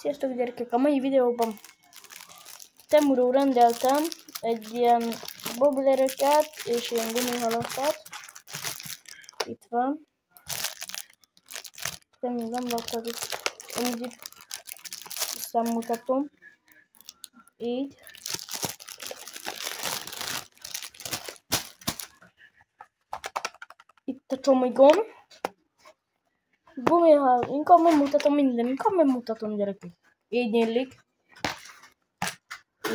Sziasztok gyerekek! A mai videóban Temuról rendeltem egy ilyen boblereket és ilyen gumihalakat. Itt van. Még nem láttad itt. Amúgy aztán mutatom. Így. Itt a csomagom. Gumihal. Inkább nem mutatom minden. Inkább nem mutatom gyerekek. Így nyílik.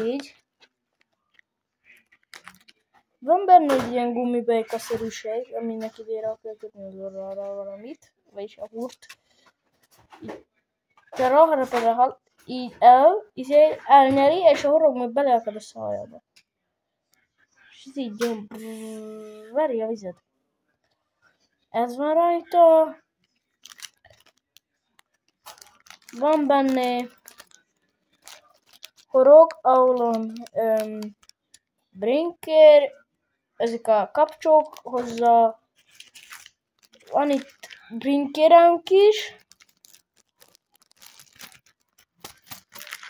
Így. Van benne egy ilyen gumibejkaszerűség, aminek ide rá kell kötni az orrára valamit, vagyis a húrt. Te ráharapod így elnyeri, és a horog meg beleakad a szájába. És ez így jön, veri a vizet. Ez van rajta. Van benne horog, ahol brinker, ezek a kapcsok hozzá. Van itt brinkerünk is.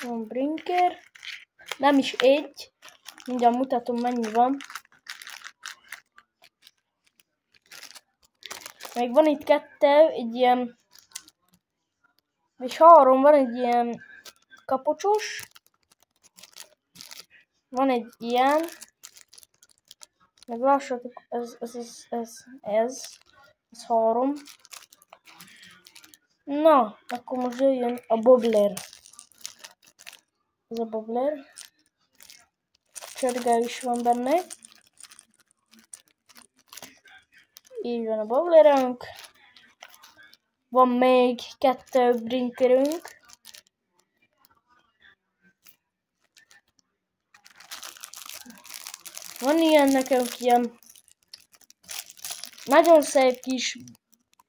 Van brinker. Nem is egy. Mindjárt mutatom mennyi van. Még van itt kettő, egy ilyen. És három, van egy ilyen kapocsos. Van egy ilyen. Meg lássatok, ez három. Na, akkor most jöjjön a bobler. Ez a bobler. Csörgő is van benne. Így van a boblerünk. Van még kettő brinkerünk. Van ilyen nekünk ilyen nagyon szép kis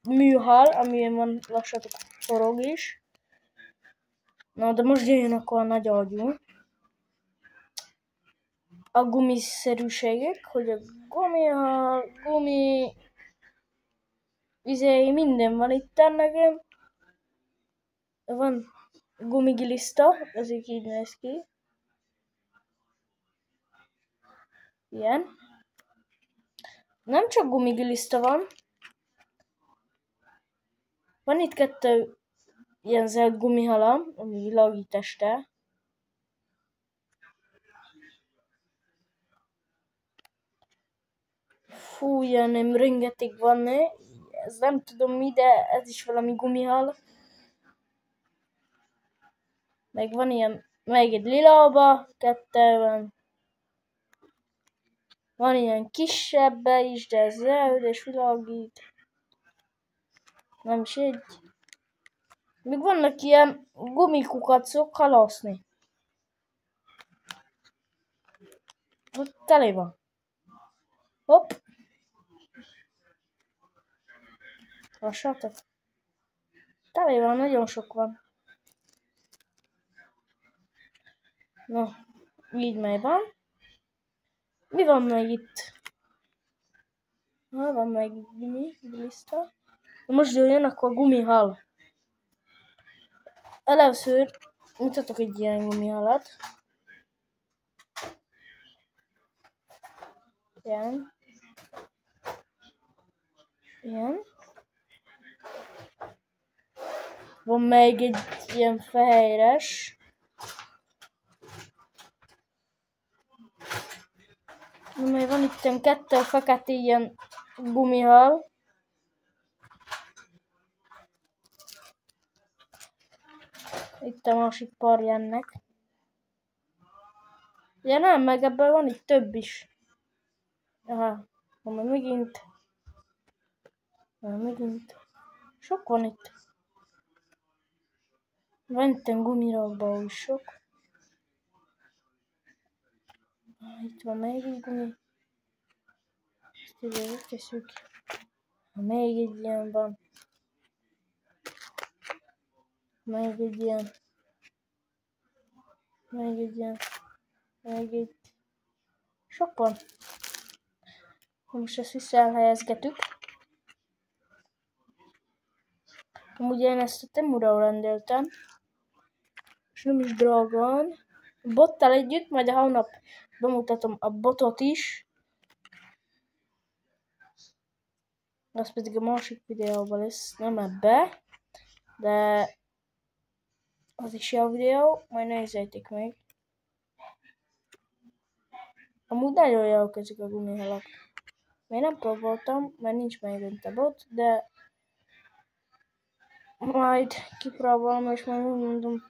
műhal, amilyen van lassatok forog is. Na, de most jöjjön akkor a nagy agyú. A gumiszerűségek, hogy a gumihal, minden van itt nekem. Van gumigiliszta, ez így néz ki. Ilyen. Nem csak gumigiliszta van. Van itt kettő ilyen zöld gumihala, ami világít este. Fú, ilyen nem rengeteg van, ez nem tudom mi, de ez is valami gumihal. Meg van ilyen, meg egy lilába, kettő van. Van ilyen kisebbe is, de ez zöld és világít. Nem is egy. Még vannak ilyen gumikukacok halászni. Ott tele van. Hopp. Lassatok. Tele van, nagyon sok van. Na, így meg van. Mi van meg itt? Van meg gumiliszta. Most jöjjön akkor a gumihal. Először mutatok egy ilyen gumihalat. Ilyen. Ilyen. Van még egy ilyen fehéres. Még van itt kettő fekete ilyen gumihal. Itt a másik párja ennek. Ja nem, meg ebből van itt több is. Aha, van megint. Megint. Sok van itt. Van itt gumirakban is sok. Itt van még egy gumi. Ezt ide tesszük. Még egy ilyen van. Még egy ilyen. Még egy ilyen. Még egy. Sok van. Most ezt vissza elhelyezgetük. Amúgy én ezt a Temuról rendeltem. és nem is drágán. Bottal együtt, majd a hónap bemutatom a botot is. Az pedig a másik videóban lesz, nem ebbe, de az is jó videó, majd nézzétek meg. Amúgy nagyon jók ezek a gumihalak. Még nem próbáltam, mert nincs még a bot, de majd kipróbálom, és majd mondom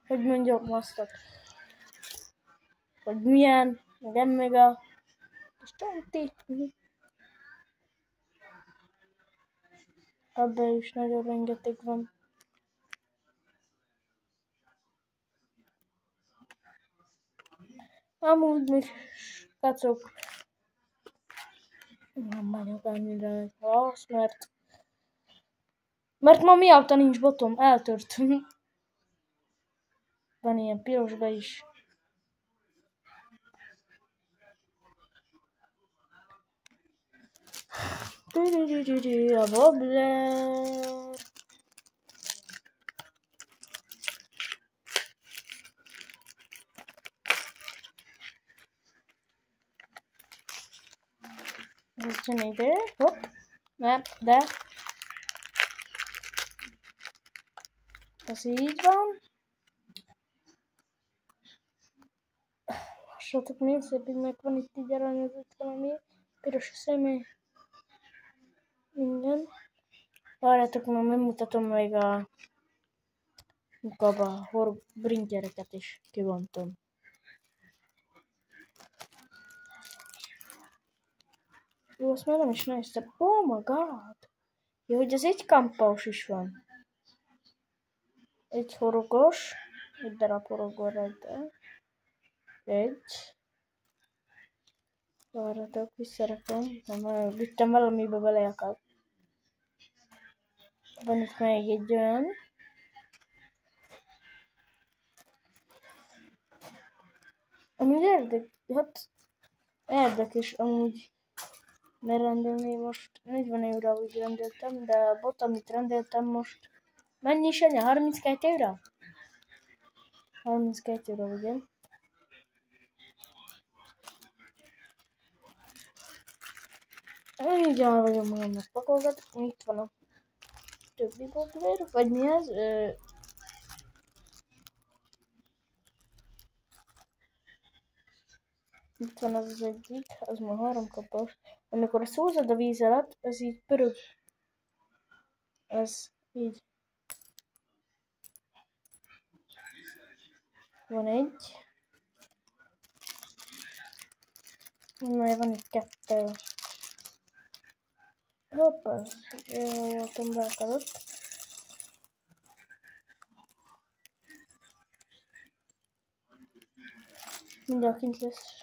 hogy mondjam azt, hogy milyen, meg a kis csonti. Abban is nagyon rengeteg van. Amúgy még kacok nem vagyok annyira rossz, mert ma miatta nincs botom, eltört. Van ilyen pirosba is. A wobbler. Ez jön ide, hopp, nem, de ez így van. Lássátok, milyen szép, hogy meg van itt így aranyozott valami, piros a személy. Minden. Várjátok, már megmutatom meg a brinkereket is kivontom. Jó, azt már nem is néztem. Oh my god! Jó, hogy az egy kampós is van. Egy horogos. Egy darab horogó rajta. Egy. Várjátok, visszarakom. Nem, vittem valamibe bele akar. Van itt még egy olyan. Amúgy érdekes amúgy rendelni most 40 euró úgy rendeltem, de a bot, amit rendeltem most mennyi is anya? 32 euró? 32 euró, ugye? Így el vagyok magamnak pakolgat. Itt van a többi botvér, vagy mi ez? Itt van az egyik, az már 3 kapos. Amikor azt húzod a víz alatt, az így pörög. Ez így. Van egy. Majd van itt 2. Hoppa, voltam beakadott. Mindjárt kint lesz.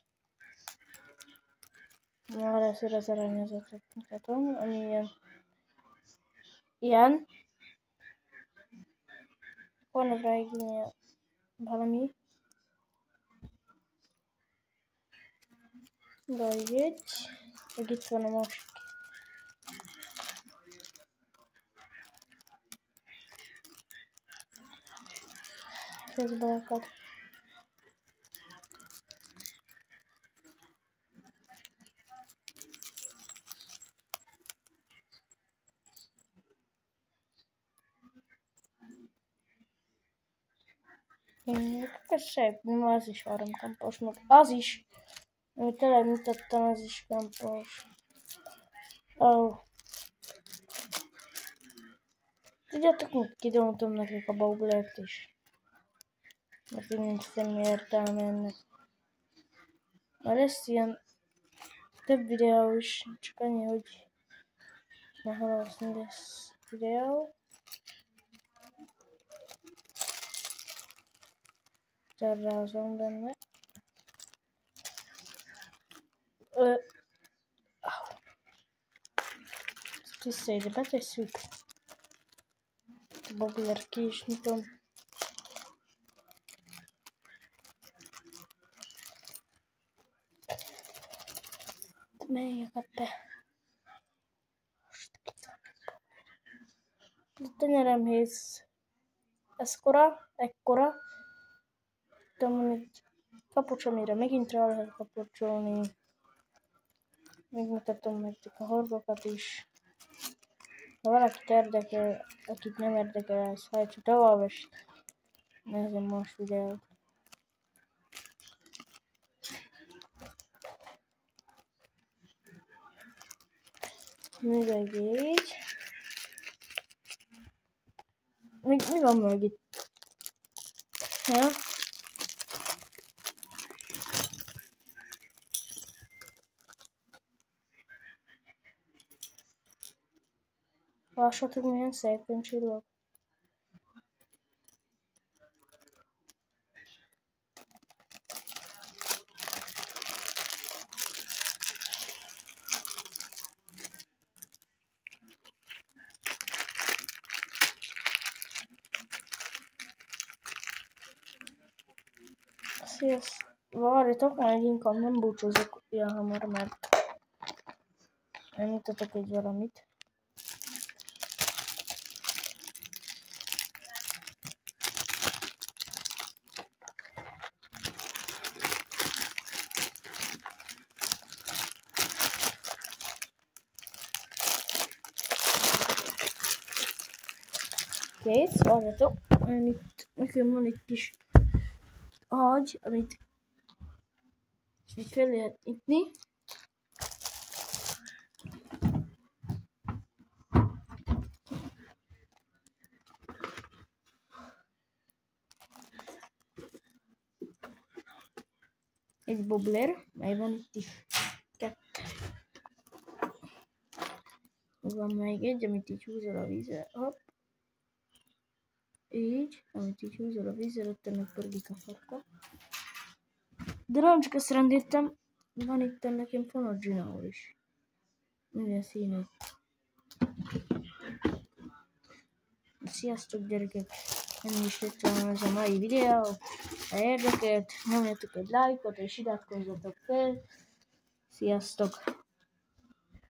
Már először az aranyozatot mutatom, ami ilyen. Van rá egy valami. Vagy egy. Meg itt van a másik. Ez beakad. Ez szép, az is 3 kampós, meg az is, amit tényleg mutattam, az is kampós. Tudjátok, mit kidoltam nekik a baublert is? Mert így nincs semmi értelme ennek. Már lesz ilyen több videó is, csak annyi, hogy ne halaszni lesz videó. Terrázom benne. Ezt vissza ide betesszük. A baublert ki is nyitom. Melyeket be? A tenyeremhéz. Ekkora. Itt van egy kapocs, amire megint rá lehet kapocsolni. Megmutatom nektek a horgokat is. Ha valakit érdekel, akit nem érdekel, az hajtsa tovább, és nézzem más videót. Még így. Mi van még itt? Ja? Lássatok, milyen szépen csillog. Sziasztok! Várjatok, majd inkább nem búcsúzok ilyen hamar, mert elmutatok egy valamit. Kész, várjatok, nekem van egy kis ágy, amit így fel lehet nyitni. Egy bobbler, mely van itt is 2. Van még egy, amit így húzol a vízre, hopp. Így, amit így húzol a vízre, ott ennek pörgik a farka. De nem csak ezt rendítem, van itt nekem fonogginál is. Minden színű. Sziasztok gyerekek! Ennyi is lett volna ez a mai videó. Ha érdekelt, nyomjatok egy lájkot és iratkozzatok fel. Sziasztok!